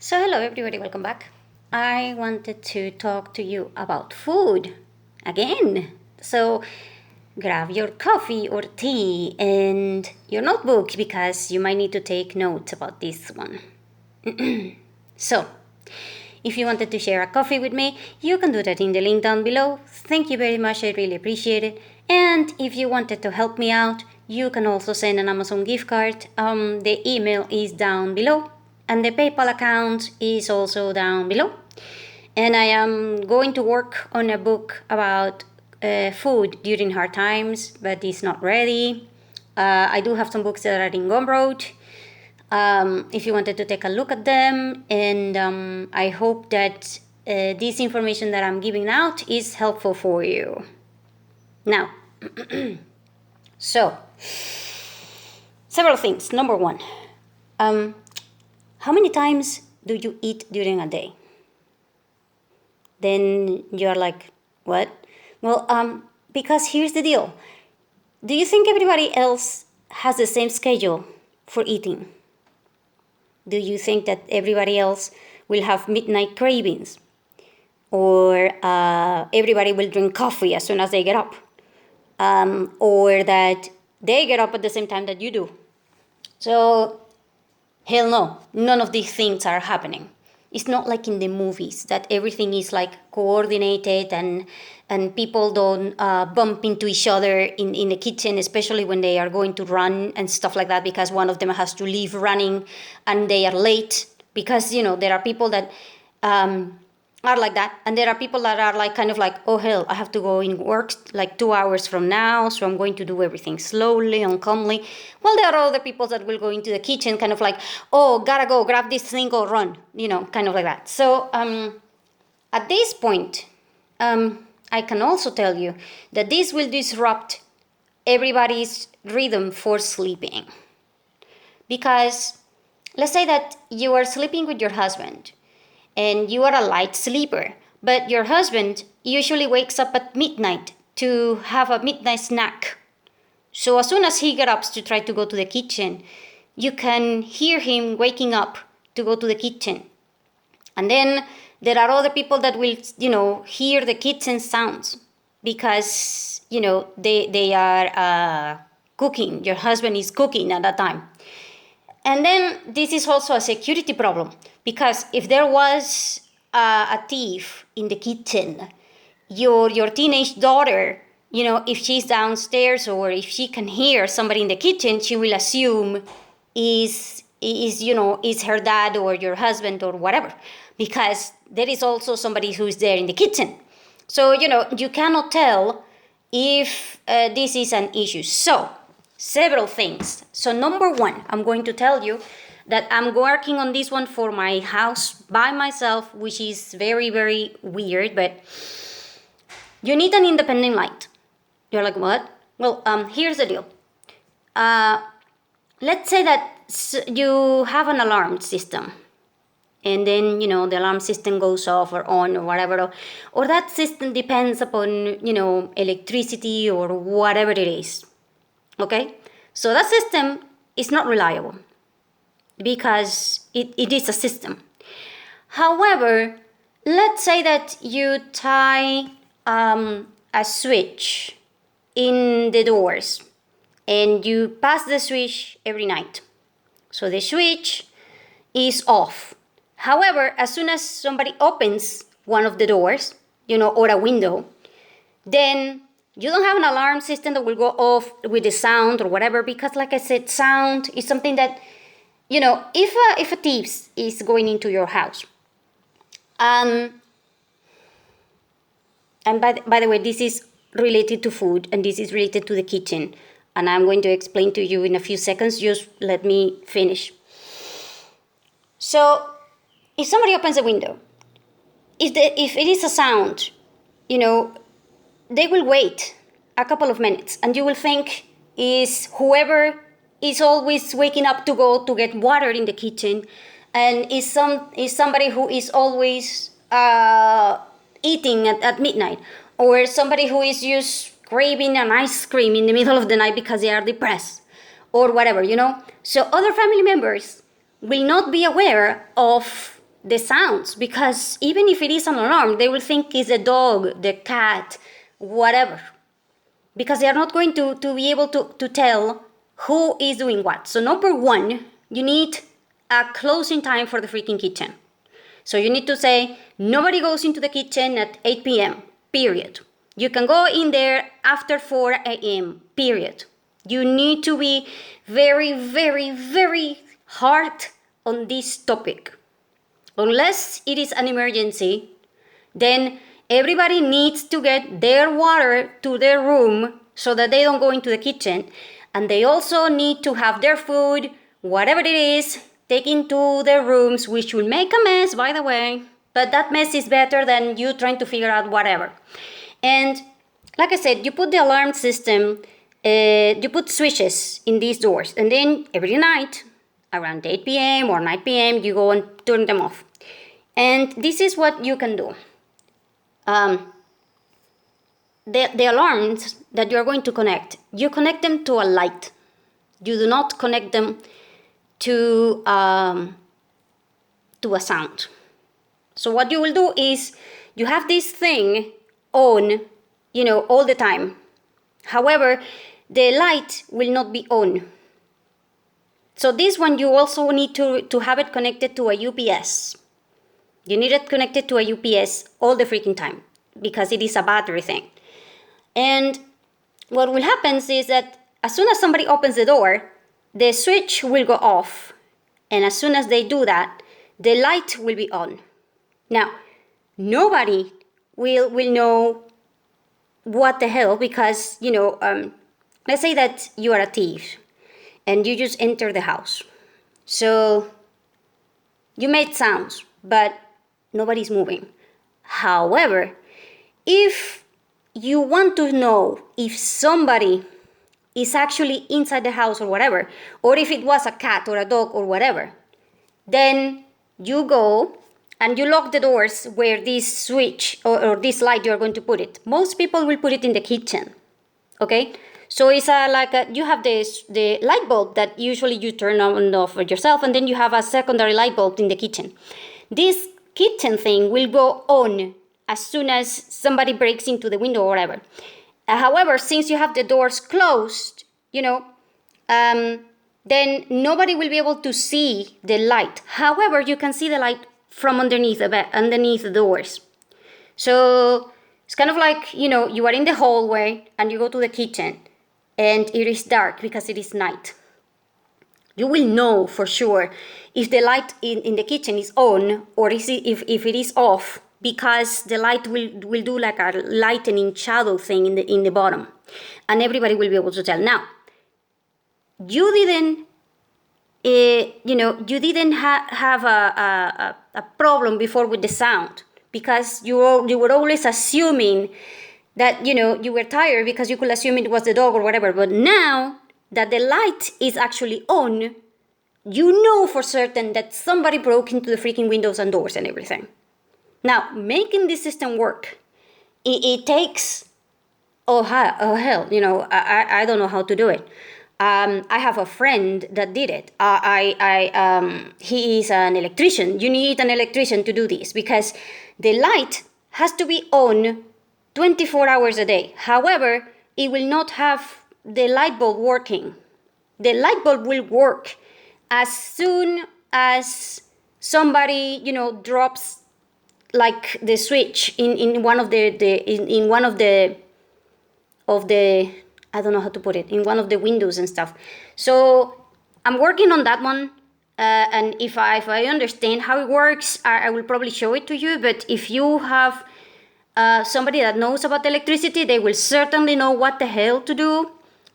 So, hello everybody, welcome back. I wanted to talk to you about food again. So, grab your coffee or tea and your notebook because you might need to take notes about this one. So, if you wanted to share a coffee with me, you can do that in the link down below. Thank you very much, I really appreciate it. And if you wanted to help me out, you can also send an Amazon gift card. The email is down below. And the PayPal account is also down below. And I am going to work on a book about food during hard times, but it's not ready. I do have some books that are in Gumroad. If you wanted to take a look at them, and I hope that this information that I'm giving out is helpful for you. Now, so, several things. Number one, how many times do you eat during a day? Then you're like, what? Well, because here's the deal. Do you think everybody else has the same schedule for eating? Do you think that everybody else will have midnight cravings? Or everybody will drink coffee as soon as they get up? Or that they get up at the same time that you do? So, hell no, none of these things are happening. It's not like in the movies that everything is like coordinated and people don't bump into each other in the kitchen, especially when they are going to run and stuff like that, because one of them has to leave running and they are late. Because, there are people that are like that, and there are people that are like kind of like, oh hell, I have to go in work like 2 hours from now, so I'm going to do everything slowly and calmly. Well, there are other people that will go into the kitchen kind of like, oh, gotta go grab this thing, go run, kind of like that. So at this point, I can also tell you that this will disrupt everybody's rhythm for sleeping. Because let's say that you are sleeping with your husband and you are a light sleeper, but your husband usually wakes up at midnight to have a midnight snack. So as soon as he gets up to try to go to the kitchen, you can hear him waking up to go to the kitchen. And then there are other people that will, hear the kitchen sounds because, they are cooking. Your husband is cooking at that time. And then this is also a security problem, because if there was a thief in the kitchen, your teenage daughter, if she's downstairs or if she can hear somebody in the kitchen, she will assume is her dad or your husband or whatever, because there is also somebody who's there in the kitchen. So, you cannot tell if this is an issue. So, several things. So number one, I'm going to tell you that I'm working on this one for my house by myself, which is very, very weird, but you need an independent light. You're like, what? Well, here's the deal. Let's say that you have an alarm system, and then, the alarm system goes off or on or whatever, or that system depends upon, electricity or whatever it is. Okay? So that system is not reliable because it is a system. However, let's say that you tie a switch in the doors and you pass the switch every night. So the switch is off. However, as soon as somebody opens one of the doors, or a window, then you don't have an alarm system that will go off with the sound or whatever, because like I said, sound is something that, if a thief is going into your house, and by the way, this is related to food and this is related to the kitchen, and I'm going to explain to you in a few seconds, just let me finish. So, if somebody opens a window, if it is a sound, they will wait a couple of minutes and you will think is whoever is always waking up to go to get water in the kitchen, and is somebody who is always eating at midnight, or somebody who is just craving an ice cream in the middle of the night because they are depressed or whatever, So other family members will not be aware of the sounds, because even if it is an alarm, they will think it's the dog, the cat, whatever, because they are not going to be able to tell who is doing what. So number one, you need a closing time for the freaking kitchen. So you need to say, nobody goes into the kitchen at 8 p.m., period. You can go in there after 4 a.m., period. You need to be very, very, very hard on this topic. Unless it is an emergency, then everybody needs to get their water to their room so that they don't go into the kitchen. And they also need to have their food, whatever it is, taken to their rooms, which will make a mess, by the way. But that mess is better than you trying to figure out whatever. And like I said, you put the alarm system, you put switches in these doors. And then every night, around 8 p.m. or 9 p.m., you go and turn them off. And this is what you can do. The alarms that you are going to connect, you connect them to a light. You do not connect them to a sound. So what you will do is you have this thing on, all the time. However, the light will not be on. So this one, you also need to have it connected to a UPS. You need it connected to a UPS all the freaking time because it is a battery thing. And what will happen is that as soon as somebody opens the door, the switch will go off. And as soon as they do that, the light will be on. Now, nobody will know what the hell because, let's say that you are a thief and you just enter the house. So you made sounds, but nobody's moving. However, if you want to know if somebody is actually inside the house or whatever, or if it was a cat or a dog or whatever, then you go and you lock the doors where this switch or this light you're going to put it. Most people will put it in the kitchen, okay? So it's you have the light bulb that usually you turn on and off yourself, and then you have a secondary light bulb in the kitchen. This kitchen thing will go on as soon as somebody breaks into the window or whatever. However, since you have the doors closed, then nobody will be able to see the light. However, you can see the light from underneath the doors. So it's kind of like, you are in the hallway and you go to the kitchen and it is dark because it is night. You will know for sure if the light in the kitchen is on or if it is off, because the light will do like a lightening shadow thing in the bottom, and everybody will be able to tell. Now, you didn't have a problem before with the sound because you were always assuming that you were tired because you could assume it was the dog or whatever. But now that the light is actually on, you know for certain that somebody broke into the freaking windows and doors and everything. Now, making this system work, it takes, hell, I don't know how to do it. I have a friend that did it. He is an electrician. You need an electrician to do this because the light has to be on 24 hours a day. However, it will not have the light bulb working. The light bulb will work as soon as somebody, drops like the switch in one of the I don't know how to put it, in one of the windows and stuff. So I'm working on that one, and if I understand how it works, I will probably show it to you. But if you have somebody that knows about electricity, they will certainly know what the hell to do.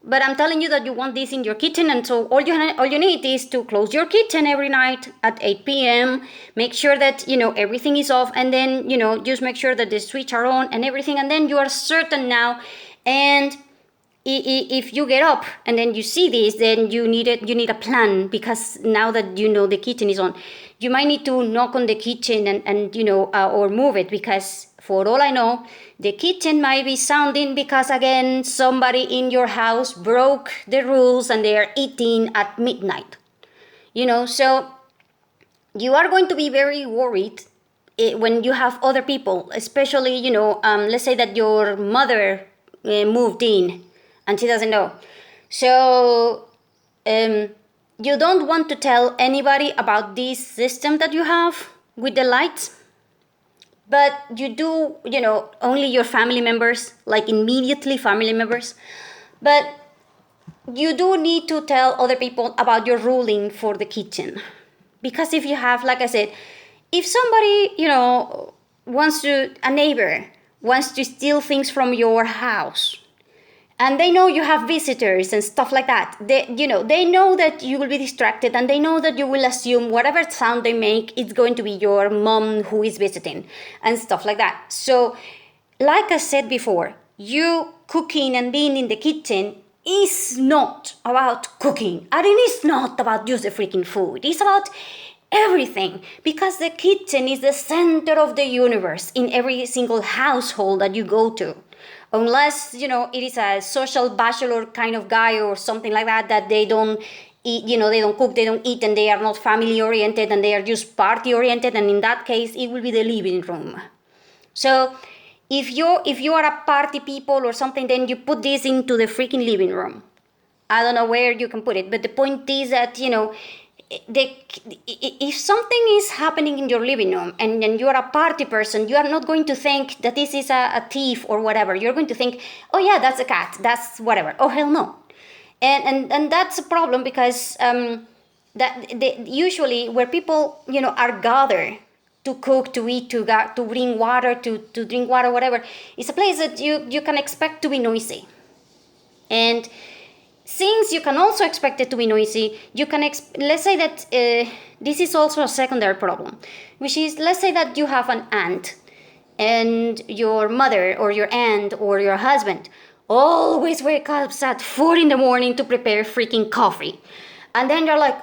But I'm telling you that you want this in your kitchen, and so all you need is to close your kitchen every night at 8 p.m. Make sure that everything is off, and then just make sure that the switch are on and everything, and then you are certain now. And if you get up and then you see this, then you need a plan, because now that the kitchen is on, you might need to knock on the kitchen and or move it, because for all I know, the kitchen might be sounding because, again, somebody in your house broke the rules and they are eating at midnight. So you are going to be very worried when you have other people, especially, let's say that your mother moved in and she doesn't know. So you don't want to tell anybody about this system that you have with the lights, but you do, only your family members, like immediately family members. But you do need to tell other people about your ruling for the kitchen. Because if you have, like I said, if somebody, a neighbor wants to steal things from your house, and they know you have visitors and stuff like that, they know that you will be distracted, and they know that you will assume whatever sound they make, it's going to be your mom who is visiting and stuff like that. So, like I said before, you cooking and being in the kitchen is not about cooking. I mean, it's not about just the freaking food. It's about everything, because the kitchen is the center of the universe in every single household that you go to. Unless, it is a social bachelor kind of guy or something like that they don't eat, they don't cook, they don't eat, and they are not family oriented, and they are just party oriented, and in that case, it will be the living room. So, if you are a party people or something, then you put this into the freaking living room. I don't know where you can put it, but the point is that, if something is happening in your living room and you're a party person, you are not going to think that this is a thief or whatever. You're going to think, oh yeah, that's a cat, that's whatever. Oh hell no. And that's a problem, because usually where people are gathered to cook, to eat, to bring water, to drink water, whatever, it's a place that you can expect to be noisy. And since you can also expect it to be noisy, you can let's say that this is also a secondary problem, which is, let's say that you have an aunt, and your mother or your aunt or your husband always wake up at 4 in the morning to prepare freaking coffee. And then you're like,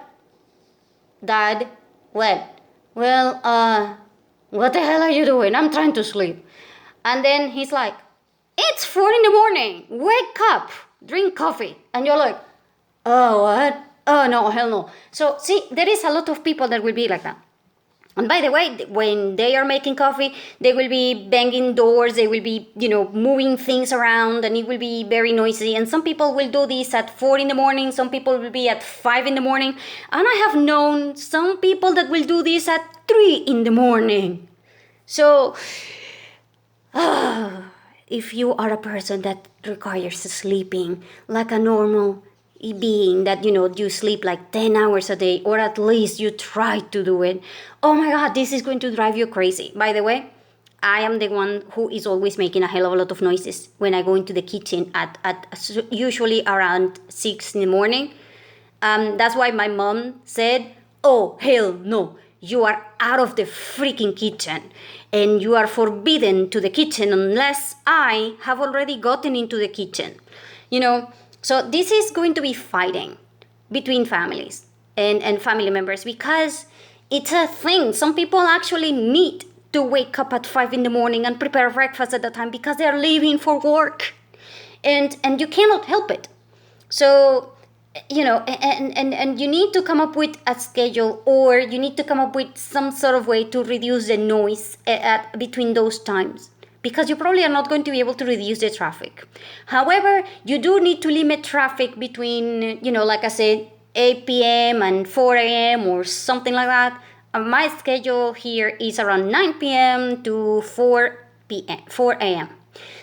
Dad, what? Well, what the hell are you doing? I'm trying to sleep. And then he's like, it's 4 in the morning, wake up, drink coffee. And you're like, oh, what? Oh, no, hell no. So, see, there is a lot of people that will be like that. And by the way, when they are making coffee, they will be banging doors, they will be, moving things around, and it will be very noisy. And some people will do this at 4 in the morning, some people will be at 5 in the morning. And I have known some people that will do this at 3 in the morning. So, if you are a person that requires sleeping like a normal being, that you sleep like 10 hours a day, or at least you try to do it, oh my god, this is going to drive you crazy. By the way, I am the one who is always making a hell of a lot of noises when I go into the kitchen at usually around 6 in the morning. That's why my mom said, oh hell no, you are out of the freaking kitchen, and you are forbidden to the kitchen unless I have already gotten into the kitchen. So this is going to be fighting between families and family members, because it's a thing. Some people actually need to wake up at 5 in the morning and prepare breakfast at the time because they are leaving for work. And you cannot help it. So, and you need to come up with a schedule, or you need to come up with some sort of way to reduce the noise between those times, because you probably are not going to be able to reduce the traffic. However, you do need to limit traffic between, like I said, 8 p.m. and 4 a.m. or something like that. My schedule here is around 9 p.m. to 4 a.m.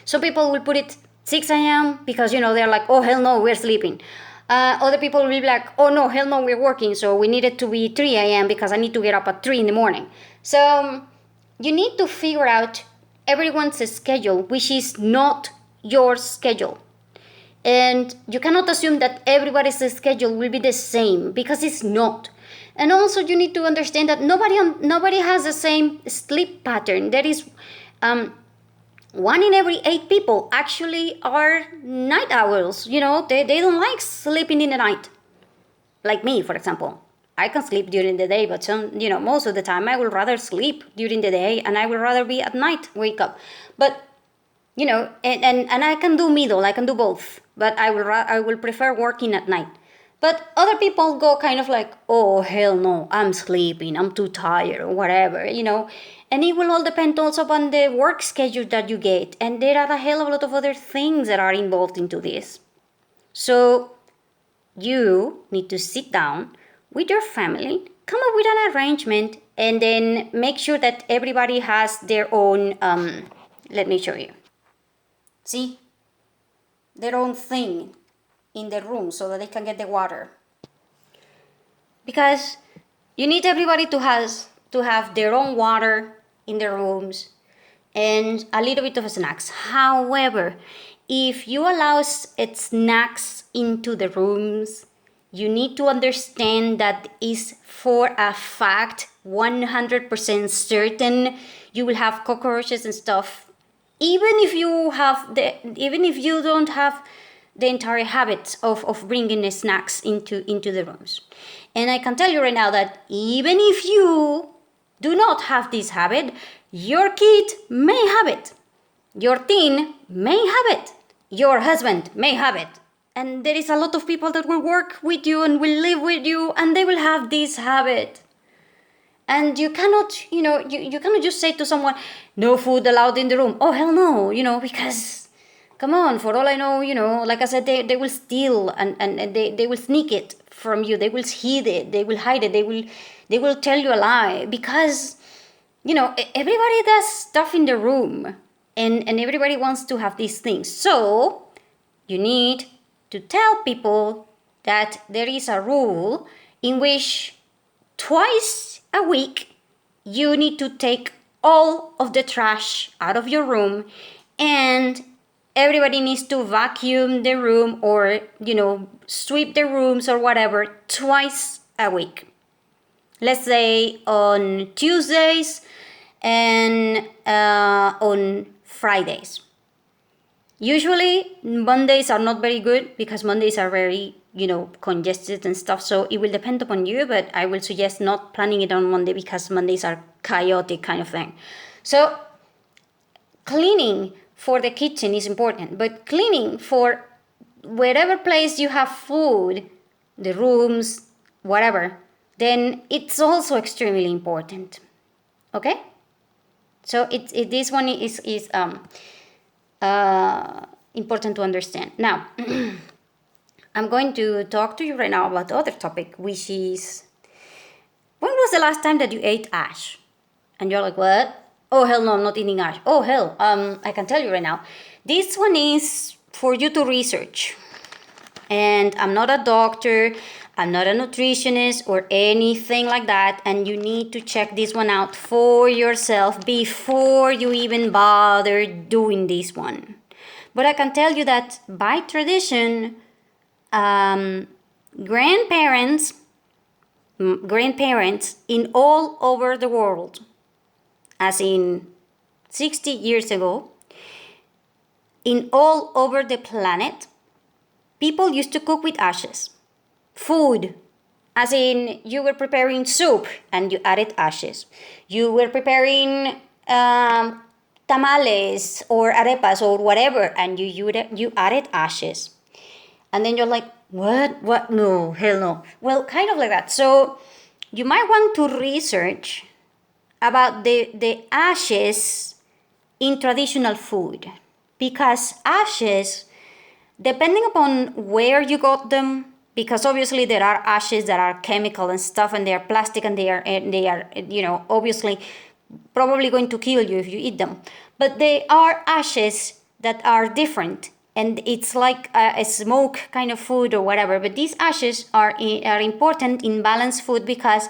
Some people will put it 6 a.m. because, they're like, oh, hell no, we're sleeping. Other people will be like, oh no, hell no, we're working, so we need it to be 3 a.m. because I need to get up at 3 in the morning. So you need to figure out everyone's schedule, which is not your schedule. And you cannot assume that everybody's schedule will be the same, because it's not. And also you need to understand that nobody has the same sleep pattern. There is 1 in every 8 people actually are night owls. They don't like sleeping in the night. Like me, for example. I can sleep during the day, but most of the time I would rather sleep during the day, and I would rather be at night, wake up. But, and I can do middle, I can do both. But I will prefer working at night. But other people go kind of like, oh, hell no, I'm sleeping, I'm too tired, or whatever, And it will all depend also on the work schedule that you get. And there are a hell of a lot of other things that are involved into this. So you need to sit down with your family, come up with an arrangement, and then make sure that everybody has their own, let me show you. See? Their own thing in the room so that they can get the water. Because you need everybody to have their own water in their rooms and a little bit of snacks. However, if you allow snacks into the rooms, you need to understand that is for a fact 100% certain you will have cockroaches and stuff. Even if you don't have the entire habit of bringing the snacks into the rooms. And I can tell you right now that even if you do not have this habit, your kid may have it. Your teen may have it. Your husband may have it. And there is a lot of people that will work with you and will live with you, and they will have this habit. And you cannot, you cannot just say to someone, no food allowed in the room. Oh, hell no, because, come on, for all I know, like I said, they will steal and they will sneak it from you. They will hide it. They will hide it. They will tell you a lie because, everybody does stuff in the room and everybody wants to have these things. So you need to tell people that there is a rule in which twice a week you need to take all of the trash out of your room and everybody needs to vacuum the room or, sweep the rooms or whatever twice a week. Let's say on Tuesdays and on Fridays. Usually Mondays are not very good because Mondays are very, congested and stuff. So it will depend upon you, but I will suggest not planning it on Monday because Mondays are chaotic kind of thing. So cleaning for the kitchen is important, but cleaning for wherever place you have food, the rooms, whatever, then it's also extremely important. Okay? So this one is important to understand. Now, I'm going to talk to you right now about the other topic, which is, when was the last time that you ate ash? And you're like, what? Oh, hell no, I'm not eating ash. Oh, hell, I can tell you right now. This one is for you to research. And I'm not a doctor, I'm not a nutritionist or anything like that. And you need to check this one out for yourself before you even bother doing this one. But I can tell you that by tradition, grandparents in all over the world, as in 60 years ago, in all over the planet, people used to cook with ashes. Food, as in you were preparing soup and you added ashes. You were preparing tamales or arepas or whatever and you added ashes. And then you're like, what? No, hell no. Well, kind of like that. So you might want to research about the ashes in traditional food. Because ashes, depending upon where you got them, because obviously there are ashes that are chemical and stuff and they are plastic and they are obviously probably going to kill you if you eat them. But they are ashes that are different. And it's like a smoke kind of food or whatever. But these ashes are important in balanced food because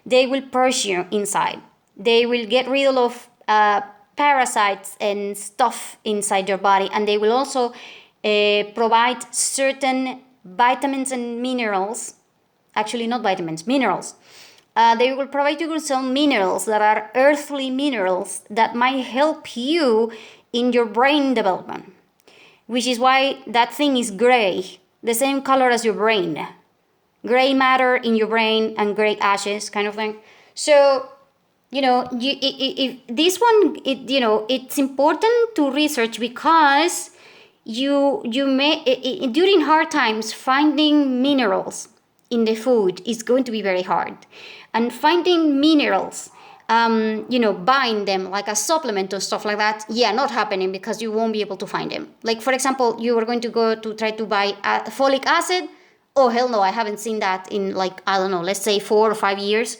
they will purge you inside. They will get rid of parasites and stuff inside your body. And they will also provide certain vitamins and minerals. Actually, not vitamins, minerals. They will provide you with some minerals that are earthly minerals that might help you in your brain development. Which is why that thing is gray, the same color as your brain. Gray matter in your brain and gray ashes kind of thing. So, this one, it's important to research because you may, during hard times, finding minerals in the food is going to be very hard. And finding minerals, buying them like a supplement or stuff like that, yeah, not happening, because you won't be able to find them. Like, for example, you are going to go to try to buy folic acid. Oh, hell no, I haven't seen that in, like, I don't know, let's say 4 or 5 years.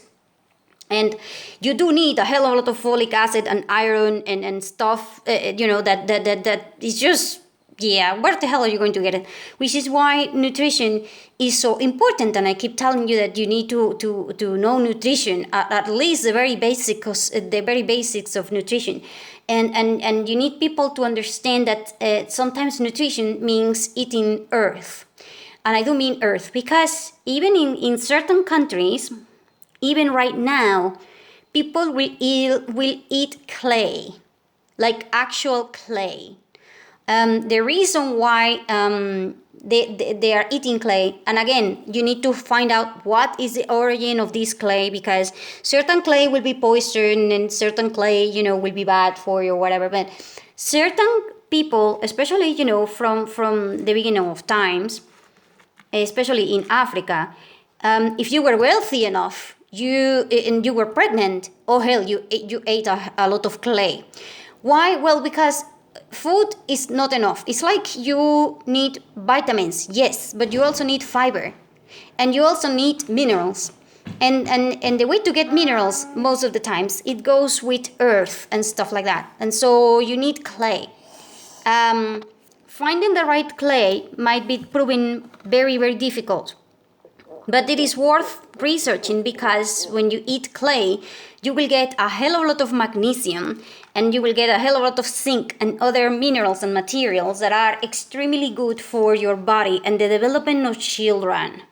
And you do need a hell of a lot of folic acid and iron and stuff, that is just, yeah, where the hell are you going to get it? Which is why nutrition is so important. And I keep telling you that you need to know nutrition, at least the very basics of nutrition. And you need people to understand that sometimes nutrition means eating earth. And I do mean earth, because even in certain countries, even right now, people will eat clay, like actual clay. The reason why they are eating clay, and again, you need to find out what is the origin of this clay, because certain clay will be poison and certain clay, will be bad for you or whatever. But certain people, especially, from the beginning of times, especially in Africa, if you were wealthy enough, and you were pregnant, oh hell, you ate a lot of clay. Why? Well, because food is not enough. It's like you need vitamins, yes, but you also need fiber, and you also need minerals. And the way to get minerals, most of the times, it goes with earth and stuff like that. And so you need clay. Finding the right clay might be proven very, very difficult. But it is worth researching, because when you eat clay, you will get a hell of a lot of magnesium, and you will get a hell of a lot of zinc and other minerals and materials that are extremely good for your body and the development of children.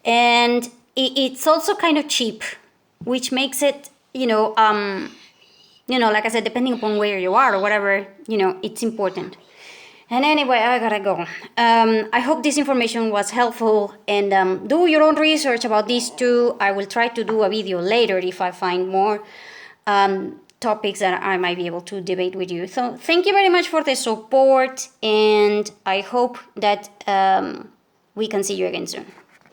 And it's also kind of cheap, which makes it, like I said, depending upon where you are or whatever, it's important. And anyway, I gotta go. I hope this information was helpful, and do your own research about these two. I will try to do a video later if I find more topics that I might be able to debate with you. So thank you very much for the support, and I hope that we can see you again soon.